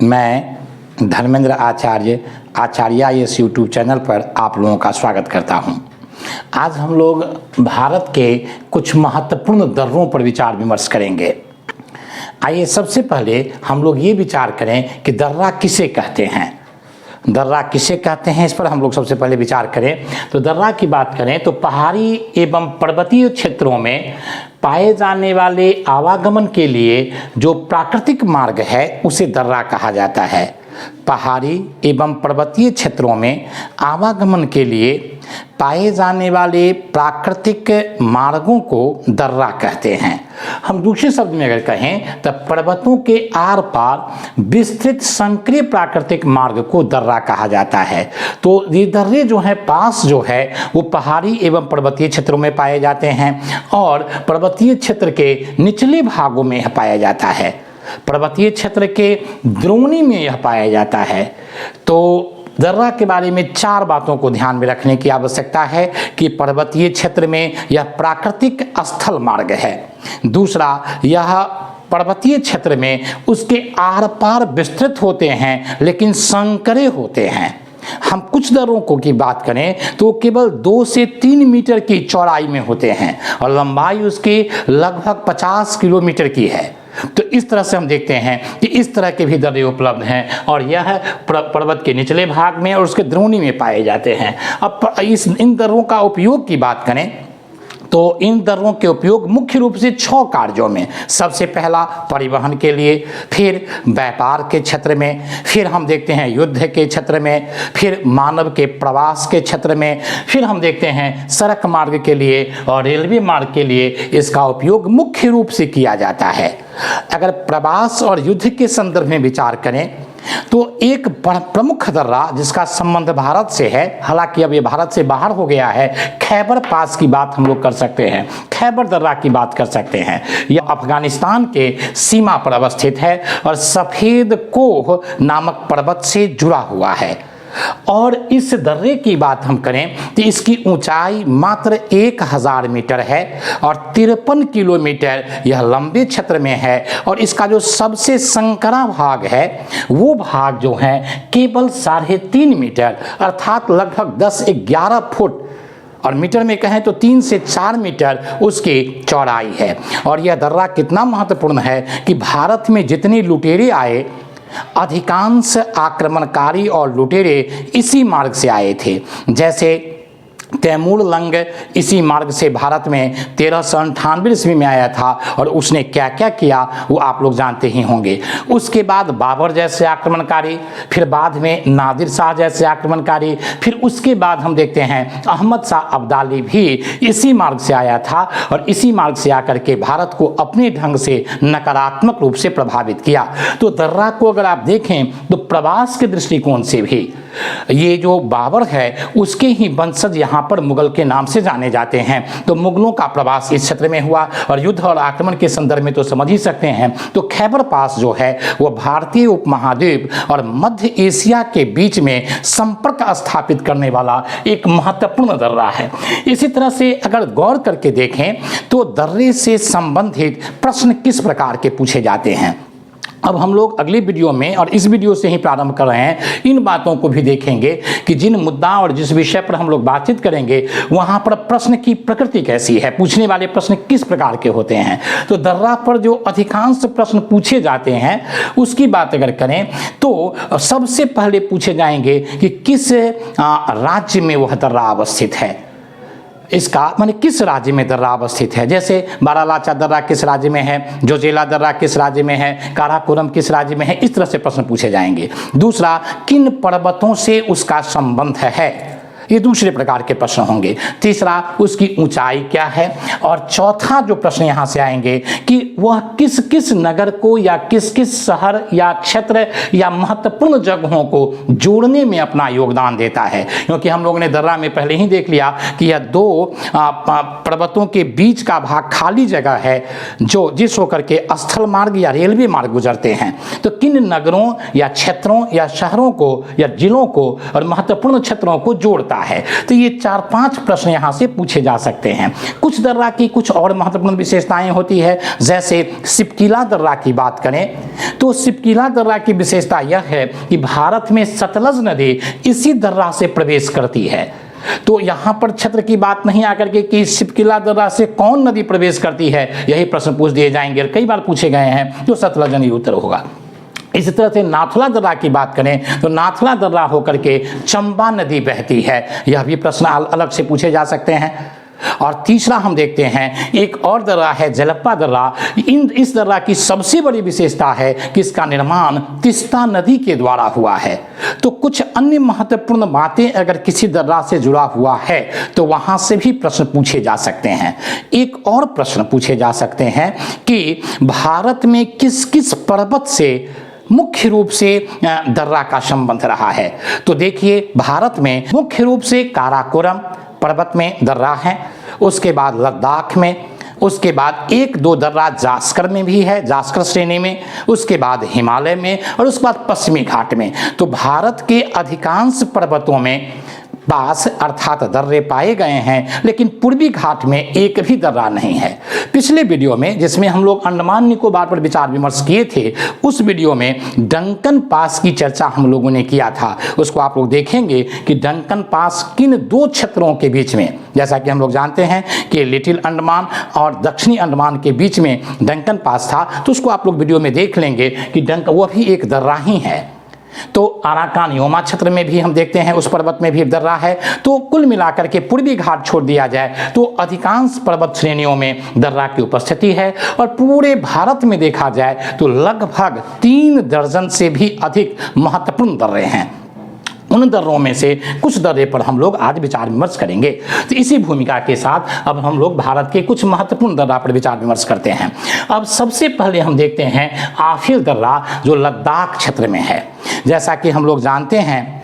मैं धर्मेंद्र आचार्य इस YouTube channel पर आप लोगों का स्वागत करता हूं। आज हम लोग भारत के कुछ महत्वपूर्ण दर्रों पर विचार विमर्श करेंगे। आइए सबसे पहले हम लोग ये विचार करें कि दर्रा किसे कहते हैं। दर्रा किसे कहते हैं, इस पर हम लोग सबसे पहले विचार करें। तो दर्रा की बात करें तो पहाड़ी एवं पर्वतीय क्षेत्रों में पाए जाने वाले आवागमन के लिए जो प्राकृतिक मार्ग है उसे दर्रा कहा जाता है। पहाड़ी एवं पर्वतीय क्षेत्रों में आवागमन के लिए पाए जाने वाले प्राकृतिक मार्गों को दर्रा कहते हैं। हम दूसरे शब्द में अगर कहें तो पर्वतों के आर पार विस्तृत संकरीय प्राकृतिक मार्ग को दर्रा कहा जाता है। तो ये दर्रे जो है पास जो है वो पहाड़ी एवं पर्वतीय क्षेत्रों में पाए जाते हैं और पर्वतीय क्षेत्र के निचले भागों में यह पाया जाता है। पर्वतीय क्षेत्र के द्रोणी में यह पाया जाता है। तो दर्रा के बारे में चार बातों को ध्यान में रखने की आवश्यकता है कि पर्वतीय क्षेत्र में यह प्राकृतिक स्थल मार्ग है। दूसरा, यह पर्वतीय क्षेत्र में उसके आर पार विस्तृत होते हैं लेकिन संकरे होते हैं। हम कुछ दर्रों को की बात करें तो केवल 2 से 3 मीटर की चौड़ाई में होते हैं और लंबाई उसकी लगभग 50 किलोमीटर की है। तो इस तरह से हम देखते हैं कि इस तरह के भी दर्रे उपलब्ध हैं और यह पर्वत के निचले भाग में और उसके द्रोणी में पाए जाते हैं। अब इन दर्रों का उपयोग की बात करें तो इन दर्रों के उपयोग मुख्य रूप से 6 कार्यों में, सबसे पहला परिवहन के लिए, फिर व्यापार के क्षेत्र में, फिर हम देखते हैं युद्ध के क्षेत्र में, फिर मानव के प्रवास के क्षेत्र में, फिर हम देखते हैं सड़क मार्ग के लिए और रेलवे मार्ग के लिए इसका उपयोग मुख्य रूप से किया जाता है। अगर प्रवास और युद्ध के संदर्भ में विचार करें तो एक प्रमुख दर्रा जिसका संबंध भारत से है, हालांकि अब ये भारत से बाहर हो गया है, खैबर पास की बात हम लोग कर सकते हैं, खैबर दर्रा की बात कर सकते हैं। यह अफगानिस्तान के सीमा पर अवस्थित है और सफ़ेद कोह नामक पर्वत से जुड़ा हुआ है। और इस दर्रे की बात हम करें तो इसकी ऊंचाई मात्र 1000 मीटर है और 53 किलोमीटर यह लंबे क्षेत्र में है और इसका जो सबसे संकरा भाग है वो भाग जो है केवल 3.5 मीटर अर्थात लगभग 10-11 फुट और मीटर में कहें तो 3 से 4 मीटर उसकी चौड़ाई है। और यह दर्रा कितना महत्वपूर्ण है कि भारत में जितने लुटेरे आए अधिकांश आक्रमणकारी और लुटेरे इसी मार्ग से आए थे। जैसे तैमूर लंग इसी मार्ग से भारत में 1398 ईस्वी में आया था और उसने क्या क्या किया वो आप लोग जानते ही होंगे। उसके बाद बाबर जैसे आक्रमणकारी, फिर बाद में नादिर शाह जैसे आक्रमणकारी, फिर उसके बाद हम देखते हैं अहमद शाह अब्दाली भी इसी मार्ग से आया था और इसी मार्ग से आकर के भारत को अपने ढंग से नकारात्मक रूप से प्रभावित किया। तो दर्रा को अगर आप देखें तो प्रवास के दृष्टिकोण से भी ये जो बाबर है उसके ही वंशज यहाँ पर मुगल के नाम से जाने जाते हैं। तो मुगलों का प्रवास इस क्षेत्र में हुआ और युद्ध और आक्रमण के संदर्भ में तो समझ ही सकते हैं। तो खैबर पास जो है वो भारतीय उपमहाद्वीप और मध्य एशिया के बीच में संपर्क स्थापित करने वाला एक महत्वपूर्ण दर्रा है। इसी तरह से अगर गौर करके देखें तो दर्रे से संबंधित प्रश्न किस प्रकार के पूछे जाते हैं। अब हम लोग अगली वीडियो में और इस वीडियो से ही प्रारंभ कर रहे हैं, इन बातों को भी देखेंगे कि जिन मुद्दा और जिस विषय पर हम लोग बातचीत करेंगे वहाँ पर प्रश्न की प्रकृति कैसी है, पूछने वाले प्रश्न किस प्रकार के होते हैं। तो दर्रा पर जो अधिकांश प्रश्न पूछे जाते हैं उसकी बात अगर करें तो सबसे पहले पूछे जाएंगे कि किस राज्य में वह दर्रा अवस्थित है, इसका माने किस राज्य में दर्रा अवस्थित है। जैसे बारालाचा दर्रा किस राज्य में है, जोजिला दर्रा किस राज्य में है, काराकोरम किस राज्य में है, इस तरह से प्रश्न पूछे जाएंगे। दूसरा, किन पर्वतों से उसका संबंध है, ये दूसरे प्रकार के प्रश्न होंगे। तीसरा, उसकी ऊंचाई क्या है। और चौथा जो प्रश्न यहाँ से आएंगे कि वह किस किस नगर को या किस किस शहर या क्षेत्र या महत्वपूर्ण जगहों को जोड़ने में अपना योगदान देता है। क्योंकि हम लोगों ने दर्रा में पहले ही देख लिया कि यह 2 पर्वतों के बीच का भाग खाली जगह है जो जिस होकर के स्थल मार्ग या रेलवे मार्ग गुजरते हैं। तो किन नगरों या क्षेत्रों या शहरों को या जिलों को और महत्वपूर्ण क्षेत्रों को जोड़ता होता है। तो ये 4-5 प्रश्न यहाँ से पूछे जा सकते हैं। कुछ दर्रा की कुछ और महत्वपूर्ण विशेषताएं होती है, जैसे सिपकीला दर्रा की बात करें तो सिपकीला दर्रा की विशेषता यह है कि भारत में सतलज नदी इसी दर्रा से प्रवेश करती है। तो यहां पर क्षेत्र की बात नहीं आकर के कि सिपकीला दर्रा से कौन नदी प्रवेश करती है, यही प्रश्न पूछ दिए जाएंगे और कई बार पूछे गए हैं, जो सतलज नदी उत्तर होगा। इसी तरह से नाथुला दर्रा की बात करें तो नाथुला दर्रा होकर के चंबा नदी बहती है, यह भी प्रश्न अलग से पूछे जा सकते हैं। और तीसरा हम देखते हैं एक और दर्रा है जलप्पा दर्रा। इस दर्रा की सबसे बड़ी विशेषता है कि इसका निर्माण तीस्ता नदी के द्वारा हुआ है। तो कुछ अन्य महत्वपूर्ण बातें अगर किसी दर्रा से जुड़ा हुआ है तो वहां से भी प्रश्न पूछे जा सकते हैं। एक और प्रश्न पूछे जा सकते हैं कि भारत में किस किस पर्वत से मुख्य रूप से दर्रा का संबंध रहा है। तो देखिए, भारत में मुख्य रूप से काराकोरम पर्वत में दर्रा है, उसके बाद लद्दाख में, उसके बाद 1-2 दर्रा जास्कर में भी है, जास्कर श्रेणी में, उसके बाद हिमालय में और उसके बाद पश्चिमी घाट में। तो भारत के अधिकांश पर्वतों में पास अर्थात दर्रे पाए गए हैं, लेकिन पूर्वी घाट में एक भी दर्रा नहीं है। पिछले वीडियो में जिसमें हम लोग अंडमान निकोबार पर विचार विमर्श किए थे, उस वीडियो में डंकन पास की चर्चा हम लोगों ने किया था। उसको आप लोग देखेंगे कि डंकन पास किन 2 क्षेत्रों के बीच में, जैसा कि हम लोग जानते हैं कि लिटिल अंडमान और दक्षिणी अंडमान के बीच में डंकन पास था, तो उसको आप लोग वीडियो में देख लेंगे कि वो भी एक दर्रा ही है। तो अराकान योमा क्षेत्र में भी हम देखते हैं उस पर्वत में भी दर्रा है। तो कुल मिलाकर के पूर्वी घाट छोड़ दिया जाए तो अधिकांश पर्वत श्रेणियों में दर्रा की उपस्थिति है। और पूरे भारत में देखा जाए तो लगभग 3 दर्जन से भी अधिक महत्वपूर्ण दर्रे हैं। उन दर्रों में से कुछ दर्रे पर हम लोग आज विचार विमर्श करेंगे। तो इसी भूमिका के साथ अब हम लोग भारत के कुछ महत्वपूर्ण दर्रा पर विचार विमर्श करते हैं। अब सबसे पहले हम देखते हैं आफिल दर्रा, जो लद्दाख क्षेत्र में है। जैसा कि हम लोग जानते हैं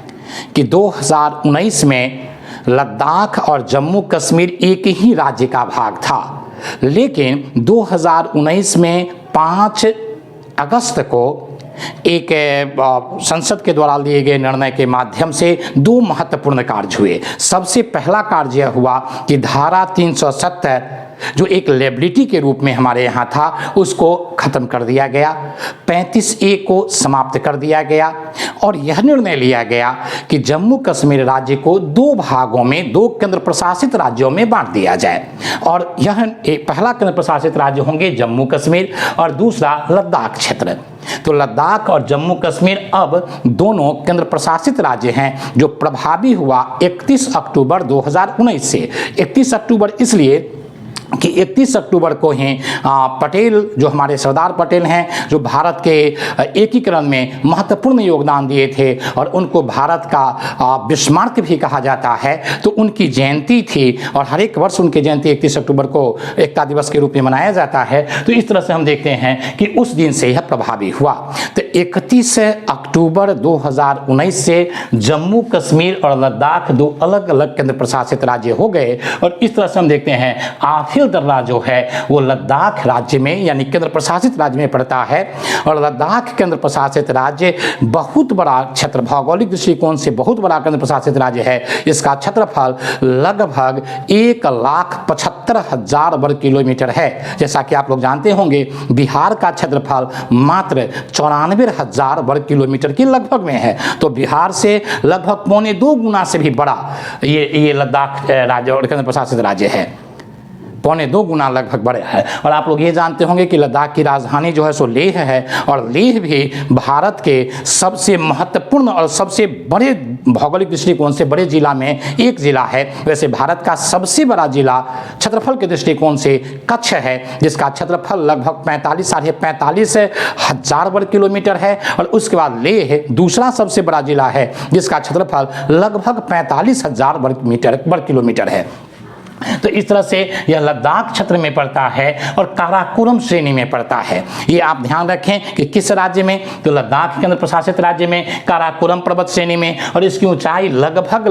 कि 2019 में लद्दाख और जम्मू कश्मीर एक ही राज्य का भाग था, लेकिन 2019 में 5 अगस्त को एक संसद के द्वारा लिए गए निर्णय के माध्यम से 2 महत्वपूर्ण कार्य हुए। सबसे पहला कार्य यह हुआ कि धारा 370 जो एक लायबिलिटी के रूप में हमारे यहाँ था, उसको खत्म कर दिया गया, 35A को समाप्त कर दिया गया और यह निर्णय लिया गया कि जम्मू कश्मीर राज्य को 2 भागों में, 2 केंद्र प्रशासित राज्यों में बांट दिया जाए। और यह पहला केंद्र प्रशासित राज्य होंगे जम्मू कश्मीर और दूसरा लद्दाख क्षेत्र। तो लद्दाख और जम्मू कश्मीर अब दोनों केंद्र प्रशासित राज्य हैं, जो प्रभावी हुआ 31 अक्टूबर 2019 से। 31 अक्टूबर इसलिए कि 31 अक्टूबर को ही पटेल, जो हमारे सरदार पटेल हैं, जो भारत के एकीकरण में महत्वपूर्ण योगदान दिए थे और उनको भारत का बिस्मार्क भी कहा जाता है, तो उनकी जयंती थी और हर एक वर्ष उनकी जयंती 31 अक्टूबर को एकता दिवस के रूप में मनाया जाता है। तो इस तरह से हम देखते हैं कि उस दिन से यह प्रभावी हुआ। तो 31 अक्टूबर 2019 से जम्मू कश्मीर और लद्दाख 2 अलग अलग केंद्र प्रशासित राज्य हो गए। और इस तरह से हम देखते हैं आफिल दर्रा जो है वो लद्दाख राज्य में यानी केंद्र प्रशासित राज्य में पड़ता है। और लद्दाख केंद्र प्रशासित राज्य बहुत बड़ा क्षेत्र, भौगोलिक दृष्टिकोण से बहुत बड़ा केंद्र प्रशासित राज्य है। इसका क्षेत्रफल लगभग 1,75,000 वर्ग किलोमीटर है। जैसा कि आप लोग जानते होंगे, बिहार का क्षेत्रफल मात्र 94,000 वर्ग किलोमीटर के लगभग में है। तो बिहार से लगभग 2.25 गुना से भी बड़ा ये लद्दाख राज्य और केंद्र प्रशासित राज्य है, 2.25 गुना लगभग बड़े है। और आप लोग ये जानते होंगे कि लद्दाख की राजधानी जो है सो लेह है, और लेह भी भारत के सबसे महत्वपूर्ण और सबसे बड़े भौगोलिक दृष्टिकोण से बड़े जिला में एक जिला है। वैसे भारत का सबसे बड़ा जिला क्षेत्रफल के दृष्टिकोण से कच्छ है, जिसका क्षेत्रफल लगभग 45,000 वर्ग किलोमीटर है। और उसके बाद लेह दूसरा सबसे बड़ा जिला है, जिसका क्षेत्रफल लगभग 45,000 वर्ग किलोमीटर है। तो इस तरह से यह लद्दाख क्षेत्र में पड़ता है और काराकोरम श्रेणी में पड़ता है। ये आप ध्यान रखें कि किस राज्य में, तो लद्दाख केंद्र प्रशासित राज्य में, काराकोरम पर्वत श्रेणी में, और इसकी ऊंचाई लगभग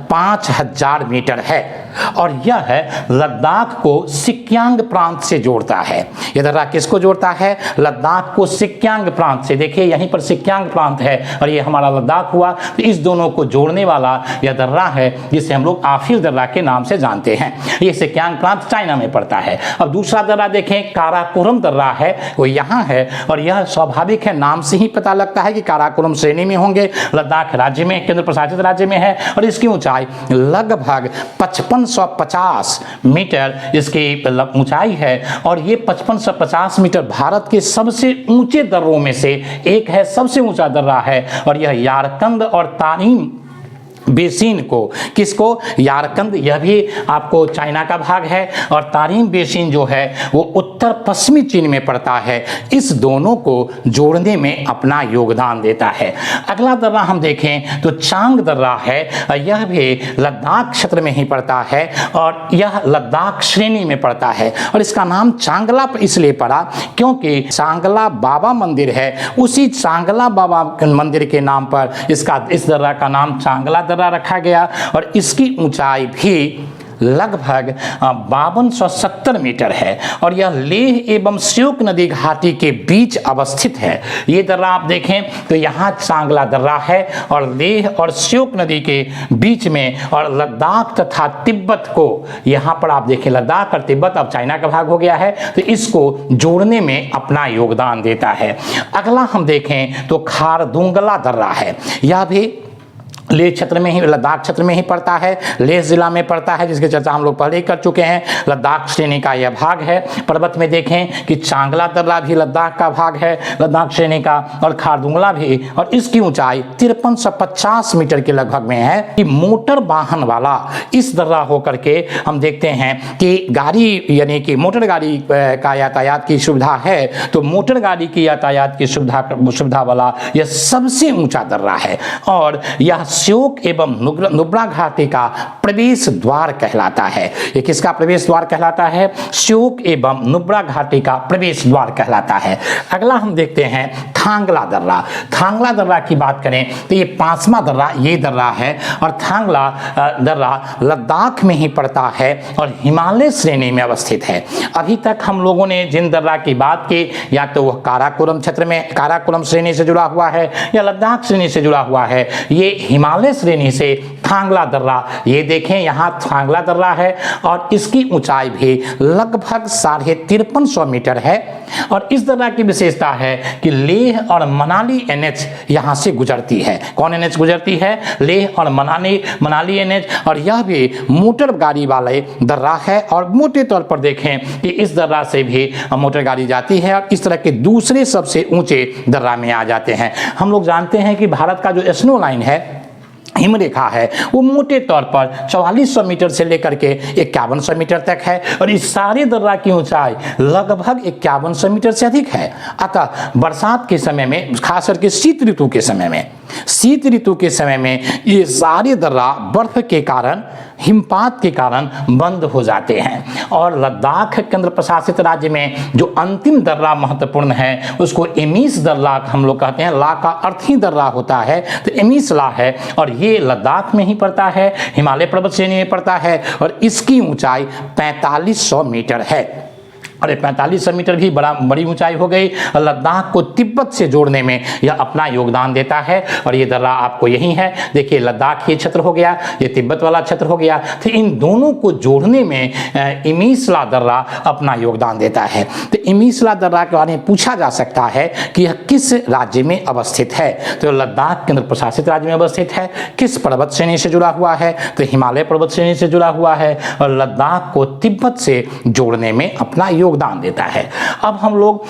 5,000 मीटर है। और यह लद्दाख को सिक्यांग प्रांत से जोड़ता है। यह दर्रा किसको जोड़ता है? लद्दाख को सिक्यांग प्रांत से। देखिए यहीं पर सिक्यांग प्रांत है और ये हमारा लद्दाख हुआ, तो इस दोनों को जोड़ने वाला यह दर्रा है जिसे हम लोग आफिल दर्रा के नाम से जानते हैं। ये सिक्यांग प्रांत चाइना में पड़ता है। अब दूसरा दर्रा देखें, काराकोरम दर्रा है, वो यहाँ है और यह स्वाभाविक है, नाम से ही पता लगता है कि काराकोरम श्रेणी में होंगे। लद्दाख राज्य में, केंद्र प्रशासित राज्य में है और इसकी ऊंचाई लगभग 5550 मीटर इसकी ऊंचाई है और ये 5550 मीटर भारत के सबसे ऊंचे दर्रों में से एक है, सबसे ऊंचा दर्रा है। और यह यारकंद और तारीम बेसिन को, किसको? यारकंद, यह भी आपको चाइना का भाग है और तारीम बेसिन जो है वो उत्तर पश्चिमी चीन में पड़ता है। इस दोनों को जोड़ने में अपना योगदान देता है। अगला दर्रा हम देखें तो चांग दर्रा है, यह भी लद्दाख क्षेत्र में ही पड़ता है और यह लद्दाख श्रेणी में पड़ता है और इसका नाम चांगला इसलिए पड़ा क्योंकि चांगला बाबा मंदिर है, उसी चांगला बाबा मंदिर के नाम पर इस दर्रा का नाम चांगला दर्रा रखा गया और इसकी ऊंचाई भी लगभग 5270 मीटर है और यह लेह एवं श्योक नदी घाटी के बीच अवस्थित है। ये दर्रा आप देखें तो यहाँ चांगला दर्रा है और लेह और श्योक नदी के बीच में और लद्दाख तथा तिब्बत को, यहाँ पर आप देखें लद्दाख और तिब्बत अब चाइना का भाग हो गया है, तो इसको जोड़ने में अपना योगदान देता है। अगला हम देखें तो खारदुंगला दर्रा है, यह भी लेह क्षेत्र में ही, लद्दाख क्षेत्र में ही पड़ता है, लेह जिला में पड़ता है, जिसकी चर्चा हम लोग पहले ही कर चुके हैं। लद्दाख श्रेणी का यह भाग है। पर्वत में देखें कि चांगला दर्रा भी लद्दाख का भाग है, लद्दाख श्रेणी का, और खारदुंगला भी, और इसकी ऊंचाई 5350 मीटर के लगभग में है। कि मोटर वाहन वाला इस दर्रा होकर के हम देखते हैं कि गाड़ी यानी कि मोटर गाड़ी का यातायात की सुविधा है, तो मोटर गाड़ी की यातायात की सुविधा वाला यह सबसे ऊंचा दर्रा है और यह श्योक एवं नुब्रा घाटी का प्रवेश द्वार कहलाता है। ये किसका प्रवेश द्वार कहलाता है? श्योक एवं नुब्रा घाटी का प्रवेश द्वार कहलाता है। अगला हम देखते हैं थांगला दर्रा। थांगला दर्रा की बात करें तो ये 5वां दर्रा ये दर्रा है और थांगला दर्रा लद्दाख में ही पड़ता है और हिमालय श्रेणी में अवस्थित है। अभी तक हम लोगों ने जिन दर्रा की बात की, या तो वह काराकोरम क्षेत्र में, काराकोरम श्रेणी से जुड़ा हुआ है या लद्दाख श्रेणी से जुड़ा हुआ है। ये हिमालय श्रेणी से थांगला दर्रा, ये देखें यहाँ थांगला दर्रा है और इसकी ऊंचाई भी लगभग 5350 मीटर है और इस दर्रा की विशेषता है कि लेह और मनाली एनएच यहाँ से गुजरती है। कौन एनएच गुजरती है? लेह और मनाली एनएच, और यह भी मोटर गाड़ी वाले दर्रा है और मोटे तौर पर देखें कि इस दर्रा से भी मोटर गाड़ी जाती है और इस तरह के दूसरे सबसे ऊंचे दर्रा में आ जाते हैं। हम लोग जानते हैं कि भारत का जो स्नो लाइन है, हिमरेखा है, वो मोटे तौर पर 4400 मीटर से लेकर के 5100 मीटर तक है और इस सारे दर्रा की ऊंचाई लगभग 5100 मीटर से अधिक है। अतः बरसात के समय में, खास करके शीत ऋतु के समय में ये सारे दर्रा बर्फ के कारण, हिमपात के कारण बंद हो जाते हैं। और लद्दाख केंद्र प्रशासित राज्य में जो अंतिम दर्रा महत्वपूर्ण है उसको एमीस दर्रा हम लोग कहते हैं। ला का अर्थ ही दर्रा होता है, तो एमीस ला है और ये लद्दाख में ही पड़ता है, हिमालय पर्वत श्रेणी में पड़ता है और इसकी ऊंचाई 4500 मीटर है। और 4500 मीटर भी बड़ी ऊंचाई हो गई। लद्दाख को तिब्बत से जोड़ने में यह अपना योगदान देता है और ये दर्रा आपको यही है। देखिए लद्दाख ये क्षेत्र हो गया, ये तिब्बत वाला क्षेत्र हो गया, तो इन दोनों को जोड़ने में इमीसला दर्रा अपना योगदान देता है। तो इमीसला दर्रा के बारे में पूछा जा सकता है कि यह किस राज्य में अवस्थित है? तो लद्दाख केंद्र प्रशासित राज्य में अवस्थित है। किस पर्वत श्रेणी से जुड़ा हुआ है? तो हिमालय पर्वत श्रेणी से जुड़ा हुआ है और लद्दाख को तिब्बत से जोड़ने में अपना योगदान देता है। अब हम लोग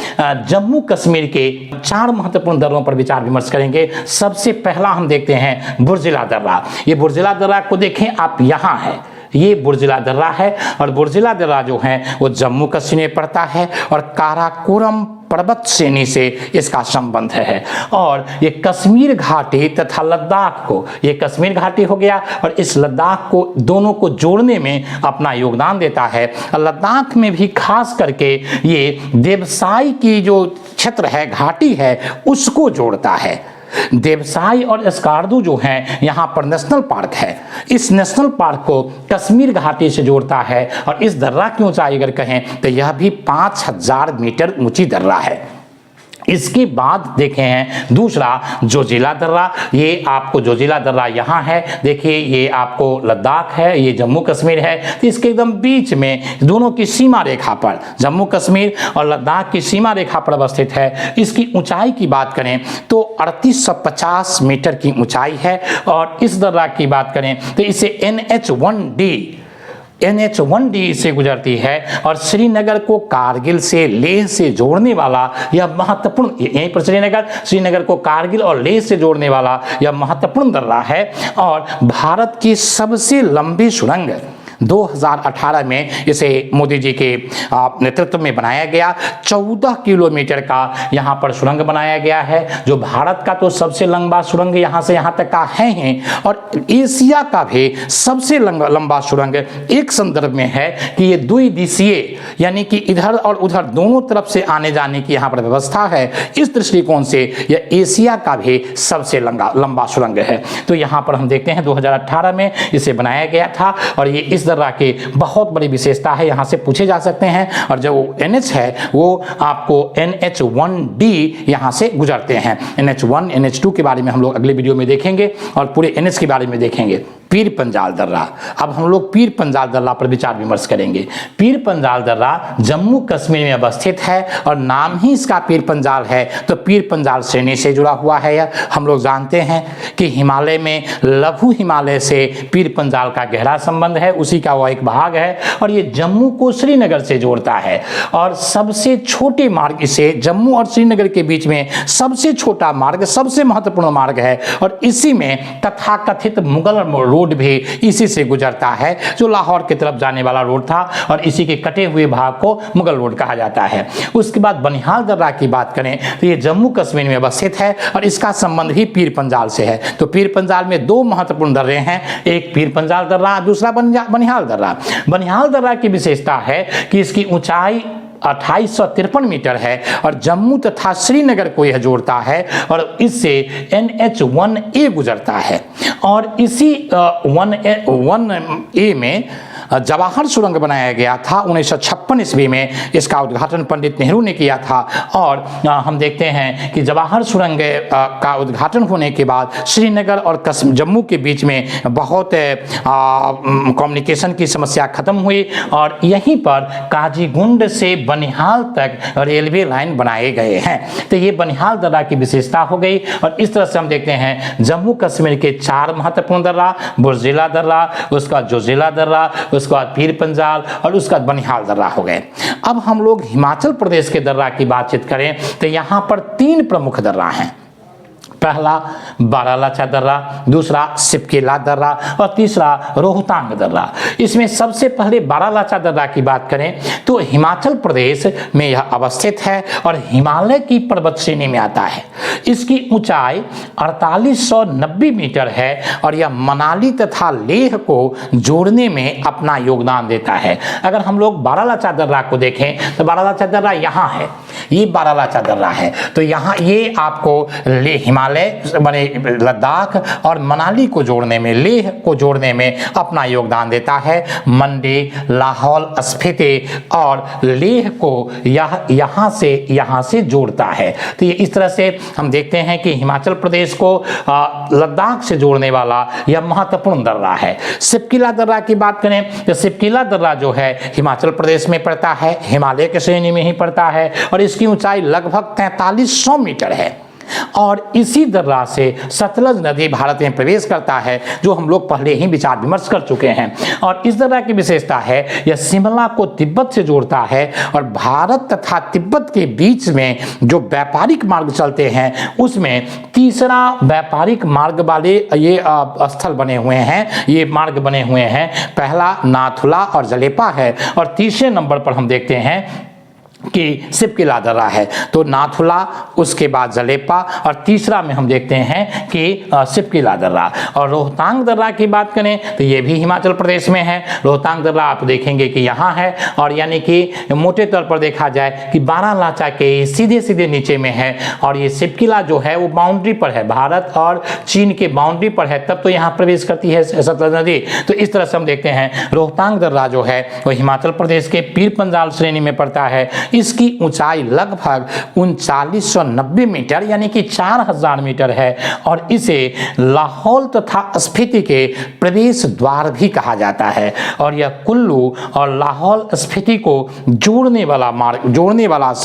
जम्मू कश्मीर के 4 महत्वपूर्ण दर्रों पर विचार विमर्श करेंगे। सबसे पहला हम देखते हैं बुर्जिला दर्रा। ये बुर्जिला दर्रा को देखें आप, यहाँ है, ये बुर्जिला दर्रा है और बुर्जिला दर्रा जो है वो जम्मू कश्मीर में पड़ता है और काराकोरम पर्वत श्रेणी से इसका संबंध है। और ये कश्मीर घाटी तथा लद्दाख को, ये कश्मीर घाटी हो गया और इस लद्दाख को, दोनों को जोड़ने में अपना योगदान देता है। लद्दाख में भी खास करके ये देवसाई की जो क्षेत्र है, घाटी है, उसको जोड़ता है। देवसाई और स्कार्दू जो हैं यहाँ पर नेशनल पार्क है। इस नेशनल पार्क को कश्मीर घाटी से जोड़ता है और इस दर्रा की ऊंचाई अगर कहें तो यह भी 5000 मीटर ऊंची दर्रा है। इसके बाद देखे हैं दूसरा जोजिला दर्रा। ये आपको जोजिला दर्रा यहाँ है, देखिए ये आपको लद्दाख है, ये जम्मू कश्मीर है। तो इसके एकदम बीच में दोनों की सीमा रेखा पर, जम्मू कश्मीर और लद्दाख की सीमा रेखा पर अवस्थित है। इसकी ऊंचाई की बात करें तो 3850 मीटर की ऊंचाई है। और इस दर्रा की बात करें तो इसे NH1D से गुजरती है और श्रीनगर को कारगिल से, लेह से जोड़ने वाला यह महत्वपूर्ण, यहीं पर श्रीनगर को कारगिल और लेह से जोड़ने वाला यह महत्वपूर्ण दर्रा है। और भारत की सबसे लंबी सुरंग 2018 में इसे मोदी जी के नेतृत्व में बनाया गया। 14 किलोमीटर का यहाँ पर सुरंग बनाया गया है, जो भारत का तो सबसे लंबा सुरंग यहाँ से यहाँ तक का है ही, और एशिया का भी सबसे लंबा सुरंग एक संदर्भ में है कि ये द्विदिशीय, यानी कि इधर और उधर दोनों तरफ से आने जाने की यहाँ पर व्यवस्था है। इस दृष्टिकोण से यह एशिया का भी सबसे लंबा सुरंग है। तो यहाँ पर हम देखते हैं 2018 में इसे बनाया गया था और ये इस दर्रा की बहुत बड़ी विशेषता है, यहाँ से पूछे जा सकते हैं। और जो NH है वो आपको NH1D यहाँ से गुजरते हैं। NH1 NH2 के बारे में हम लोग अगले वीडियो में देखेंगे और पूरे NH के बारे में देखेंगे। पीर पंजाल दर्रा, अब हम लोग पीर पंजाल दर्रा पर विचार विमर्श करेंगे। पीर पंजाल दर्रा जम्मू कश्मीर में अवस्थित है और नाम ही इसका पीर पंजाल है, तो पीर पंजाल श्रेणी से जुड़ा हुआ है। यह हम लोग जानते हैं कि हिमालय में लघु हिमालय से पीर पंजाल का गहरा संबंध है, उसी का वह एक भाग है। और ये जम्मू को श्रीनगर से जोड़ता है और सबसे छोटे मार्ग, इसे जम्मू और श्रीनगर के बीच में सबसे छोटा मार्ग, सबसे महत्वपूर्ण मार्ग है। और इसी में तथाकथित मुगल रोड भी इसी से गुजरता है, जो लाहौर की तरफ जाने वाला रोड था, और इसी के कटे हुए भाग को मुगल रोड कहा जाता है। उसके बाद बनिहाल दर्रा की बात करें तो ये जम्मू कश्मीर में अवस्थित है और इसका संबंध ही पीर पंजाल से है। तो पीर पंजाल में दो महत्वपूर्ण दर्रे हैं, एक पीर पंजाल दर्रा, दूसरा बनिहाल दर्रा। बनिहाल दर्रा की विशेषता है कि इसकी ऊंचाई 2853 मीटर है और जम्मू तथा श्रीनगर को यह जोड़ता है और इससे NH1A गुजरता है। और इसी 1A में जवाहर सुरंग बनाया गया था 1956 ईस्वी में। इसका उद्घाटन पंडित नेहरू ने किया था। और हम देखते हैं कि जवाहर सुरंग का उद्घाटन होने के बाद श्रीनगर और जम्मू के बीच में बहुत कम्युनिकेशन की समस्या खत्म हुई और यहीं पर काजीगुंड से बनिहाल तक रेलवे लाइन बनाए गए हैं। तो ये बनिहाल दर्रा की विशेषता हो गई। और इस तरह से हम देखते हैं जम्मू कश्मीर के 4 महत्वपूर्ण दर्रा, बुर्जिला दर्रा, उसका जोजिला दर्रा, उसके बाद पीर पंजाल और उसके बाद बनिहाल दर्रा हो गए। अब हम लोग हिमाचल प्रदेश के दर्रा की बातचीत करें तो यहाँ पर 3 प्रमुख दर्रा हैं। पहला बारालाचा दर्रा, दूसरा सिपकेला दर्रा और तीसरा रोहतांग दर्रा। इसमें सबसे पहले बारालाचा दर्रा की बात करें तो हिमाचल प्रदेश में यह अवस्थित है और हिमालय की पर्वत श्रेणी में आता है। इसकी ऊंचाई 4890 मीटर है और यह मनाली तथा लेह को जोड़ने में अपना योगदान देता है। अगर हम लोग बारालाचा दर्रा को देखें तो बारालाचा दर्रा यहाँ है, ये बारालाचा दर्रा है। तो यहाँ ये आपको हिमालय माने लद्दाख और मनाली को जोड़ने में, लेह को जोड़ने में अपना योगदान देता है। मंडी, लाहौल, स्पीति और लेह को यहाँ से जोड़ता है। तो ये इस तरह से हम देखते हैं कि हिमाचल प्रदेश को लद्दाख से जोड़ने वाला यह महत्वपूर्ण दर्रा है। सिपकिला दर्रा की बात करें तो सिपकिला दर्रा जो है हिमाचल प्रदेश में पड़ता है, हिमालय के श्रेणी में ही पड़ता है और इसकी ऊंचाई लगभग 4300 मीटर है। और इसी दर्रा से सतलज नदी भारत में प्रवेश करता है, जो हम लोग पहले ही विचार विमर्श कर चुके हैं। और इस दर्रा की विशेषता है यह शिमला को तिब्बत से जोड़ता है और भारत तथा तिब्बत के बीच में जो व्यापारिक मार्ग चलते हैं उसमें तीसरा व्यापारिक मार्ग वाले ये स्थल बने हुए हैं, ये मार्ग बने हुए हैं। पहला नाथुला और जलेपा है और तीसरे नंबर पर हम देखते हैं कि सिपकिला दर्रा है, तो नाथुला, उसके बाद जलेपा और तीसरा में हम देखते हैं कि सिपकिला दर्रा। और रोहतांग दर्रा की बात करें तो ये भी हिमाचल प्रदेश में है। रोहतांग दर्रा आप देखेंगे कि यहाँ है, और यानी कि मोटे तौर पर देखा जाए कि बारालाचा के सीधे सीधे नीचे में है। और ये सिपकिला जो है वो बाउंड्री पर है, भारत और चीन के बाउंड्री पर है, तब तो यहाँ प्रवेश करती है सतलज नदी। तो इस तरह से हम देखते हैं रोहतांग दर्रा जो है वो हिमाचल प्रदेश के पीर पंजाल श्रेणी में पड़ता है। इसकी ऊंचाई लगभग 3990 मीटर यानी कि 4000 मीटर है, और इसे लाहौल तथा स्पीति के प्रवेश द्वार भी कहा जाता है। और यह कुल्लू और लाहौल स्पीति को जोड़ने वाला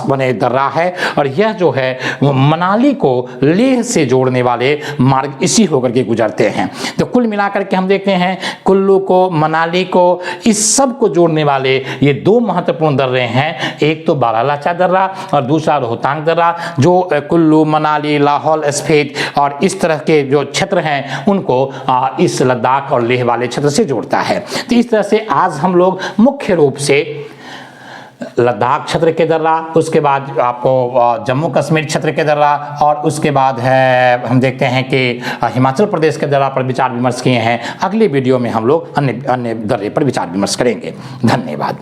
बने दर्रा है। और यह जो है वो मनाली को लेह से जोड़ने वाले मार्ग इसी होकर के गुजरते हैं। तो कुल मिलाकर के हम देखते हैं कुल्लू को, मनाली को, इस सब को जोड़ने वाले ये दो महत्वपूर्ण दर्रे हैं। एक तो बारालाचा दर्रा और दूसरा रोहतांग दर्रा, जो कुल्लू, मनाली, लाहौल स्पीति और इस तरह के जो क्षेत्र हैं उनको इस लद्दाख और लेह वाले क्षेत्र से जोड़ता है। तो इस तरह से आज हम लोग मुख्य रूप से लद्दाख क्षेत्र के दर्रा, उसके बाद आपको जम्मू कश्मीर क्षेत्र के दर्रा, और उसके बाद है हम देखते हैं कि हिमाचल प्रदेश के दर्रा पर विचार विमर्श किए हैं। अगली वीडियो में हम लोग अन्य दर्रे पर विचार विमर्श करेंगे। धन्यवाद।